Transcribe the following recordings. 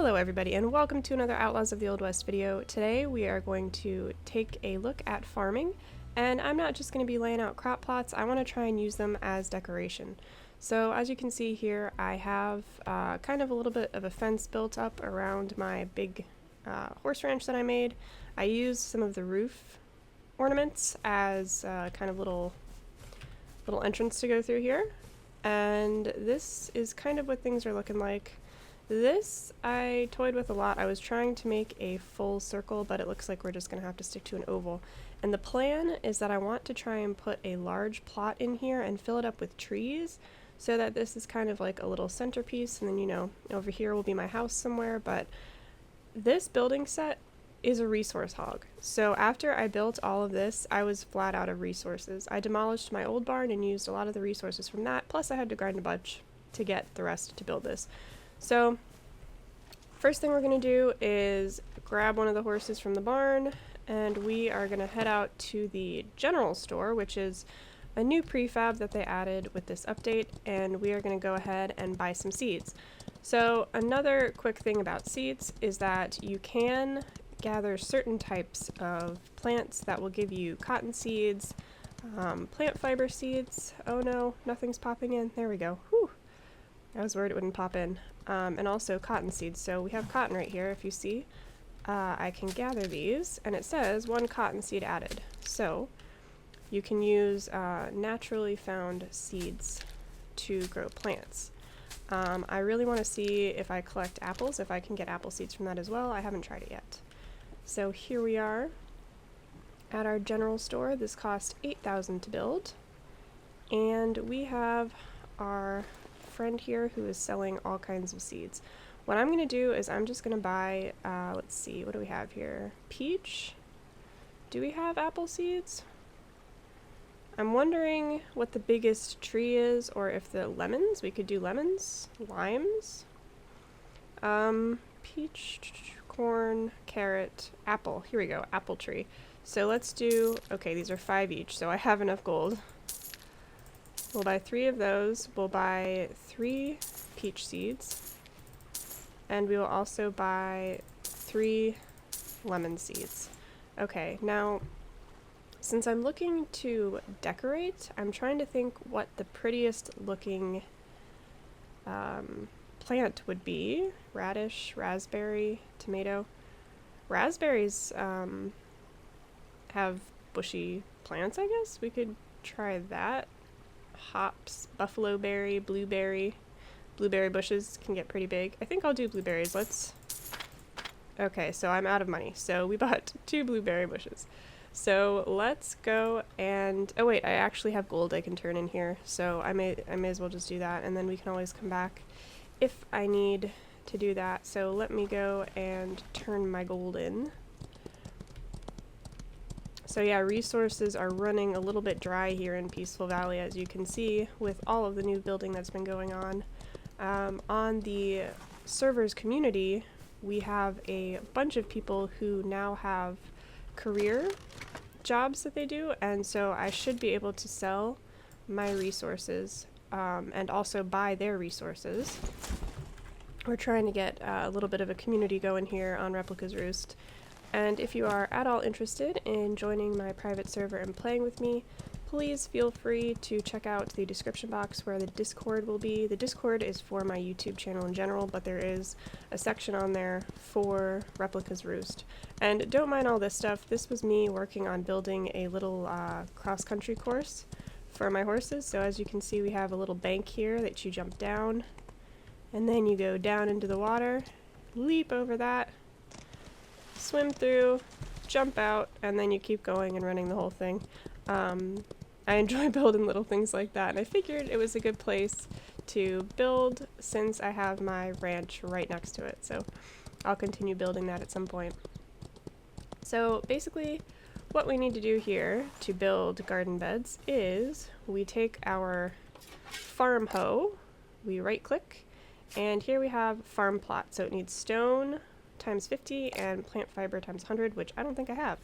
Hello everybody and welcome to another Outlaws of the Old West video. Today we are going to take a look at farming, and I'm not just going to be laying out crop plots, I want to try and use them as decoration. So as you can see here, I have kind of a little bit of a fence built up around my big horse ranch that I made. I used some of the roof ornaments as kind of little entrance to go through here, and this is kind of what things are looking like. This I toyed with a lot. I was trying to make a full circle, but it looks like we're just going to have to stick to an oval. And the plan is that I want to try and put a large plot in here and fill it up with trees so that this is kind of like a little centerpiece, and then, you know, over here will be my house somewhere. But this building set is a resource hog. So after I built all of this, I was flat out of resources. I demolished my old barn and used a lot of the resources from that, plus I had to grind a bunch to get the rest to build this. So first thing we're going to do is grab one of the horses from the barn, and we are going to head out to the general store, which is a new prefab that they added with this update, and we are going to go ahead and buy some seeds. So another quick thing about seeds is that you can gather certain types of plants that will give you cotton seeds, plant fiber seeds. Oh no, nothing's popping in. There we go. Whew. I was worried it wouldn't pop in. And also cotton seeds. So we have cotton right here, if you see. I can gather these, and it says 1 cotton seed added. So you can use naturally found seeds to grow plants. I really want to see if I collect apples, if I can get apple seeds from that as well. I haven't tried it yet. So here we are at our general store. This cost $8,000 to build. And we have our friend here who is selling all kinds of seeds. What I'm going to do is I'm just going to buy, let's see, what do we have here? Peach? Do we have apple seeds? I'm wondering what the biggest tree is, or if the lemons, we could do lemons, limes, peach, corn, carrot, apple. Here we go, apple tree. So let's do, okay, these are 5 each, so I have enough gold. We'll buy 3 of those. We'll buy 3 peach seeds. And we will also buy 3 lemon seeds. Okay, now, since I'm looking to decorate, I'm trying to think what the prettiest looking plant would be. Radish, raspberry, tomato. Raspberries have bushy plants, I guess. We could try that. Hops, buffalo berry, blueberry. Blueberry bushes can get pretty big. I think I'll do blueberries. Okay, so I'm out of money. So we bought 2 blueberry bushes. So let's go and, oh wait, I actually have gold I can turn in here. So I may as well just do that, and then we can always come back if I need to do that. So let me go and turn my gold in. So yeah, resources are running a little bit dry here in Peaceful Valley, as you can see, with all of the new building that's been going on. On the servers community, we have a bunch of people who now have career jobs that they do, and so I should be able to sell my resources and also buy their resources. We're trying to get a little bit of a community going here on Replica's Roost. And if you are at all interested in joining my private server and playing with me, please feel free to check out the description box where the Discord will be. The Discord is for my YouTube channel in general, but there is a section on there for Replica's Roost. And don't mind all this stuff. This was me working on building a little cross-country course for my horses. So as you can see, we have a little bank here that you jump down, and then you go down into the water, leap over that, swim through, jump out, and then you keep going and running the whole thing. I enjoy building little things like that, and I figured it was a good place to build since I have my ranch right next to it, so I'll continue building that at some point. So basically what we need to do here to build garden beds is we take our farm hoe, we right click, and here we have farm plot. So it needs stone times 50 and plant fiber times 100, which I don't think I have.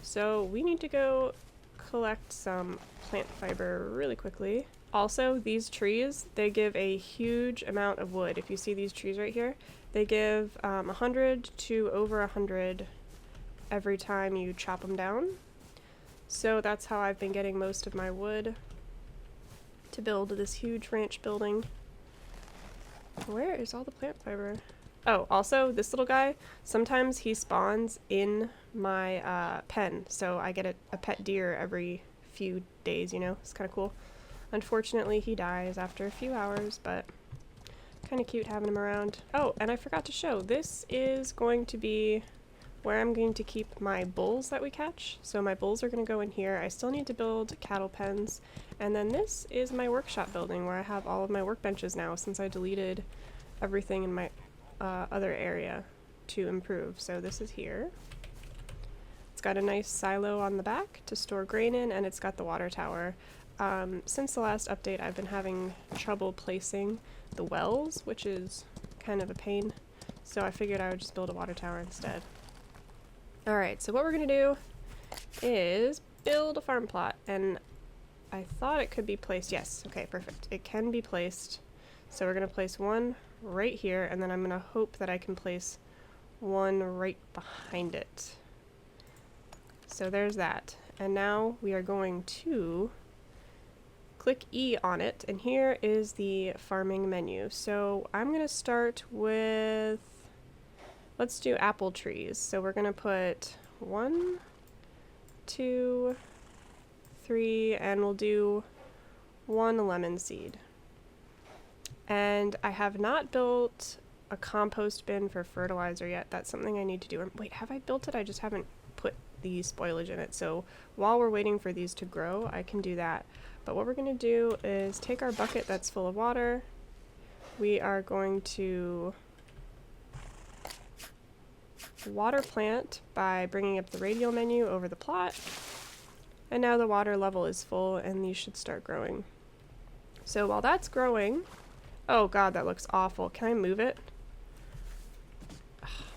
So we need to go collect some plant fiber really quickly. Also, these trees, they give a huge amount of wood. If you see these trees right here, They give 100 to over 100 every time you chop them down. So that's how I've been getting most of my wood to build this huge ranch building. Where is all the plant fiber? Oh, also, this little guy, sometimes he spawns in my pen, so I get a pet deer every few days, you know? It's kind of cool. Unfortunately, he dies after a few hours, but kind of cute having him around. Oh, and I forgot to show, this is going to be where I'm going to keep my bulls that we catch. So my bulls are going to go in here. I still need to build cattle pens. And then this is my workshop building where I have all of my workbenches now since I deleted everything in my other area to improve. So this is here. It's got a nice silo on the back to store grain in, and it's got the water tower. Since the last update, I've been having trouble placing the wells, which is kind of a pain. So I figured I would just build a water tower instead. Alright, so what we're going to do is build a farm plot, and I thought it could be placed. Yes, okay, perfect. It can be placed. So we're going to place one right here, and then I'm going to hope that I can place one right behind it. So there's that. And now we are going to click E on it, and here is the farming menu. So I'm going to start with, let's do apple trees. So we're going to put 1, 2, 3, and we'll do 1 lemon seed. And I have not built a compost bin for fertilizer yet. That's something I need to do. Wait, have I built it? I just haven't put the spoilage in it. So while we're waiting for these to grow, I can do that. But what we're going to do is take our bucket that's full of water. We are going to water plant by bringing up the radial menu over the plot. And now the water level is full and these should start growing. So while that's growing, oh god, that looks awful. Can I move it?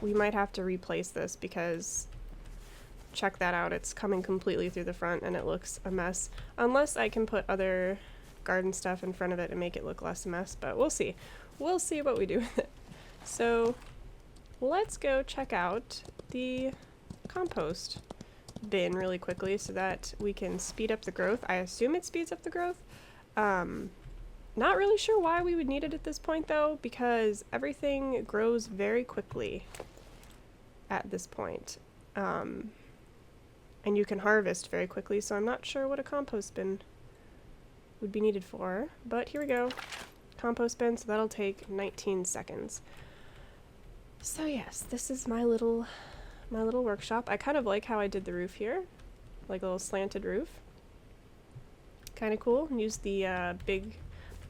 We might have to replace this because check that out. It's coming completely through the front and it looks a mess. Unless I can put other garden stuff in front of it and make it look less a mess, but we'll see. We'll see what we do with it. So let's go check out the compost bin really quickly so that we can speed up the growth. I assume it speeds up the growth. Not really sure why we would need it at this point though, because everything grows very quickly at this point. And you can harvest very quickly, so I'm not sure what a compost bin would be needed for, but here we go. Compost bin, so that'll take 19 seconds. So yes, this is my little workshop. I kind of like how I did the roof here, like a little slanted roof. Kind of cool. Use the big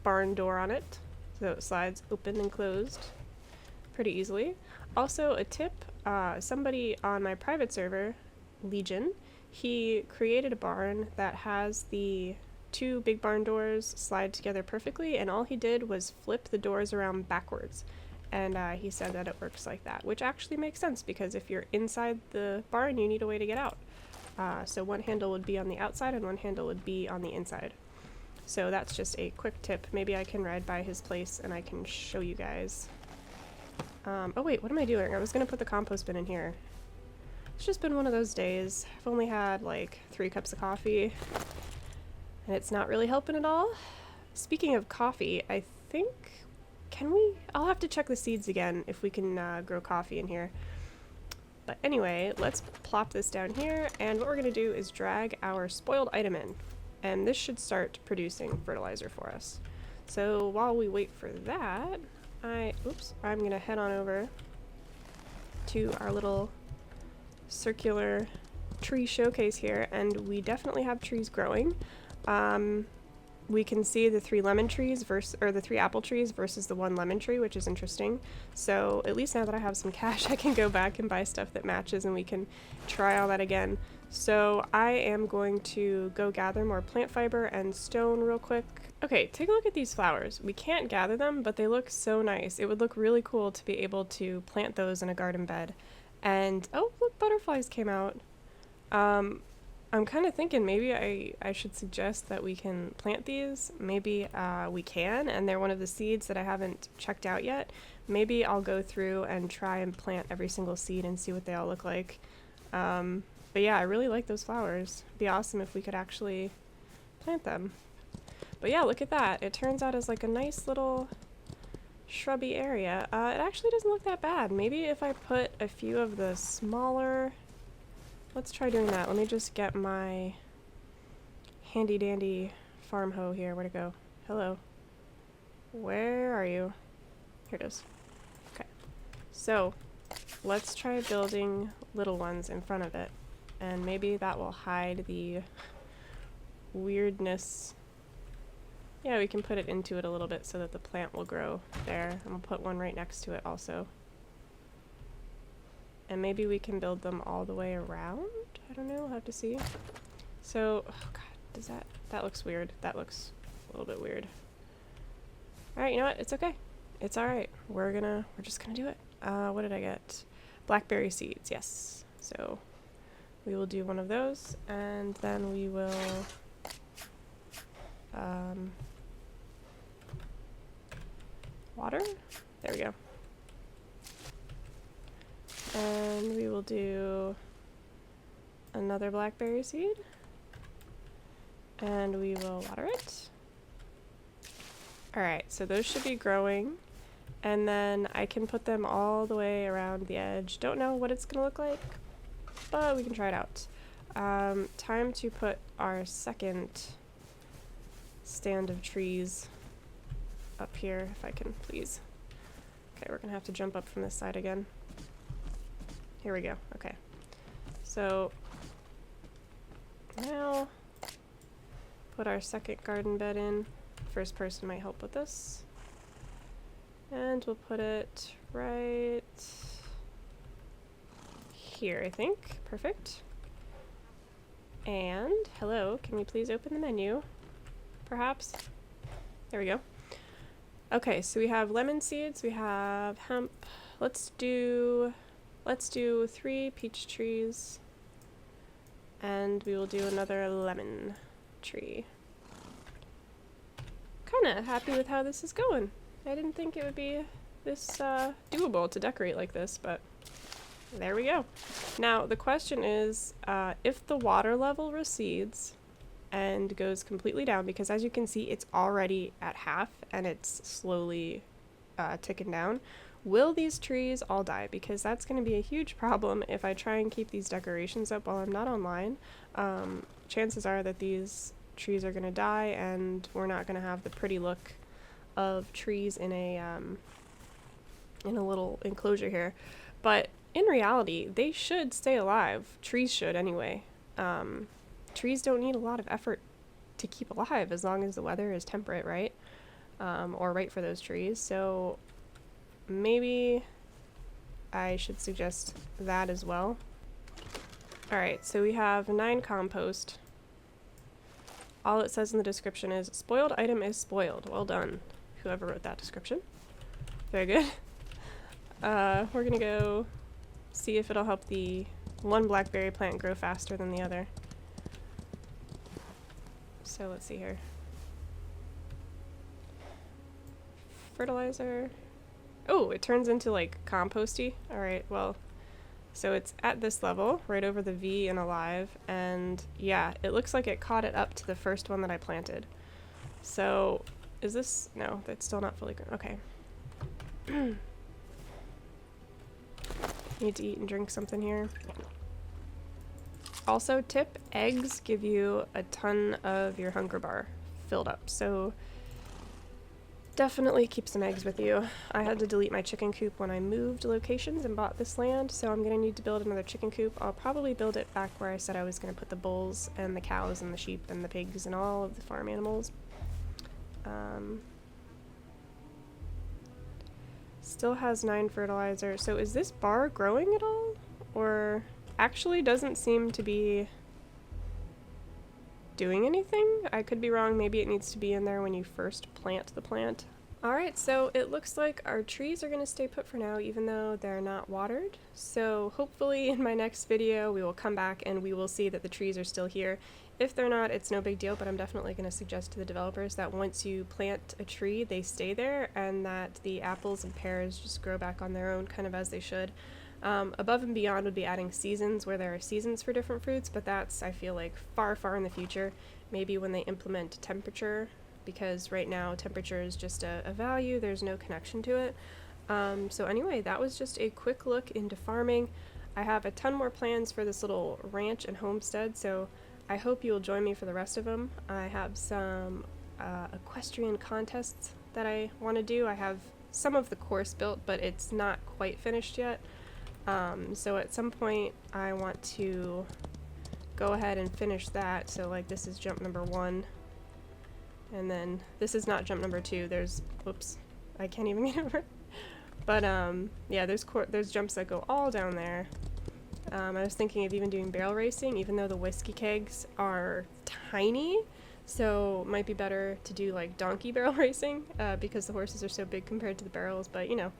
barn door on it, so it slides open and closed pretty easily. Also a tip, somebody on my private server, Legion, he created a barn that has the 2 big barn doors slide together perfectly, and all he did was flip the doors around backwards. And he said that it works like that, which actually makes sense because if you're inside the barn, you need a way to get out. So one handle would be on the outside and one handle would be on the inside. So that's just a quick tip. Maybe I can ride by his place and I can show you guys. Oh wait, what am I doing? I was going to put the compost bin in here. It's just been one of those days. I've only had like 3 cups of coffee and it's not really helping at all. Speaking of coffee, I think, I'll have to check the seeds again if we can grow coffee in here. But anyway, let's plop this down here, and what we're going to do is drag our spoiled item in. And this should start producing fertilizer for us. So while we wait for that, I'm going to head on over to our little circular tree showcase here, and we definitely have trees growing. We can see the 3 lemon trees the 3 apple trees versus the 1 lemon tree, which is interesting. So at least now that I have some cash, I can go back and buy stuff that matches and we can try all that again. So I am going to go gather more plant fiber and stone real quick. Okay, take a look at these flowers. We can't gather them, but they look so nice. It would look really cool to be able to plant those in a garden bed. And, oh, look, butterflies came out. I'm kind of thinking maybe I should suggest that we can plant these. Maybe we can, and they're one of the seeds that I haven't checked out yet. maybe I'll go through and try and plant every single seed and see what they all look like. But yeah, I really like those flowers. It'd be awesome if we could actually plant them. But yeah, look at that. It turns out as like a nice little shrubby area. It actually doesn't look that bad. Maybe if I put a few of the smaller... Let's try doing that. Let me just get my handy dandy farm hoe here. Where'd it go? Hello. Where are you? Here it is. Okay. So, let's try building little ones in front of it. And maybe that will hide the weirdness. Yeah, we can put it into it a little bit so that the plant will grow there. And we'll put one right next to it also. And maybe we can build them all the way around? I don't know, we'll have to see. So, oh god, does that looks weird. That looks a little bit weird. Alright, you know what? It's okay. It's alright. We're just gonna do it. What did I get? Blackberry seeds, yes. So, we will do one of those, and then we will... water? There we go. And we will do another blackberry seed. And we will water it. Alright, so those should be growing. And then I can put them all the way around the edge. Don't know what it's gonna look like, but we can try it out. Time to put our second stand of trees up here, if I can please. Okay, we're gonna have to jump up from this side again. Here we go. Okay. So now put our second garden bed in. First person might help with this. And we'll put it right here, I think. Perfect. And hello, can we please open the menu? Perhaps. There we go. Okay, so we have lemon seeds, we have hemp. Let's do 3 peach trees, and we will do another lemon tree. Kinda happy with how this is going. I didn't think it would be this doable to decorate like this, but there we go. Now the question is, if the water level recedes and goes completely down, because as you can see it's already at half and it's slowly ticking down, will these trees all die? Because that's going to be a huge problem if I try and keep these decorations up while I'm not online. Chances are that these trees are going to die and we're not going to have the pretty look of trees in a little enclosure here. But in reality, they should stay alive. Trees should anyway. Trees don't need a lot of effort to keep alive as long as the weather is temperate, right? Or right for those trees. So maybe I should suggest that as well. Alright, so we have 9 compost. All it says in the description is, spoiled item is spoiled. Well done, whoever wrote that description. Very good. We're gonna go see if it'll help the one blackberry plant grow faster than the other. So let's see here. Fertilizer. Oh, it turns into like composty. Alright, well, so it's at this level, right over the V in alive, and yeah, it looks like it caught it up to the first one that I planted. So, is this, no, that's still not fully grown. Okay. Need to eat and drink something here. Also, tip, eggs give you a ton of your hunger bar filled up, so definitely keep some eggs with you. I had to delete my chicken coop when I moved locations and bought this land, so I'm gonna need to build another chicken coop. I'll probably build it back where I said I was gonna put the bulls and the cows and the sheep and the pigs and all of the farm animals. Still has 9 fertilizer. So is this bar growing at all? Or actually doesn't seem to be doing anything? I could be wrong. Maybe it needs to be in there when you first plant the plant. Alright, so it looks like our trees are going to stay put for now, even though they're not watered. So hopefully in my next video we will come back and we will see that the trees are still here. If they're not, it's no big deal, but I'm definitely going to suggest to the developers that once you plant a tree, they stay there, and that the apples and pears just grow back on their own, kind of as they should. Above and beyond would be adding seasons where there are seasons for different fruits, but that's, I feel like, far, far in the future. Maybe when they implement temperature, because right now temperature is just a value, there's no connection to it. So anyway, that was just a quick look into farming. I have a ton more plans for this little ranch and homestead, so I hope you'll join me for the rest of them. I have some equestrian contests that I want to do. I have some of the course built, but it's not quite finished yet. So at some point I want to go ahead and finish that. So like this is jump number 1. And then this is not jump number 2. There's, whoops, I can't even get over it. But yeah, there's jumps that go all down there. I was thinking of even doing barrel racing, even though the whiskey kegs are tiny. So it might be better to do like donkey barrel racing because the horses are so big compared to the barrels. But you know,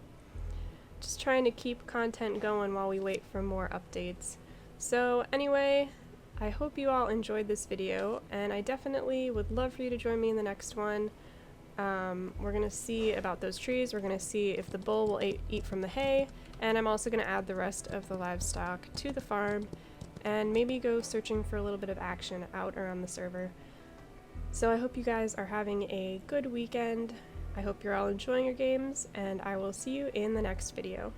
just trying to keep content going while we wait for more updates. So anyway, I hope you all enjoyed this video, and I definitely would love for you to join me in the next one. We're going to see about those trees, we're going to see if the bull will eat from the hay, and I'm also going to add the rest of the livestock to the farm, and maybe go searching for a little bit of action out around the server. So I hope you guys are having a good weekend. I hope you're all enjoying your games, and I will see you in the next video.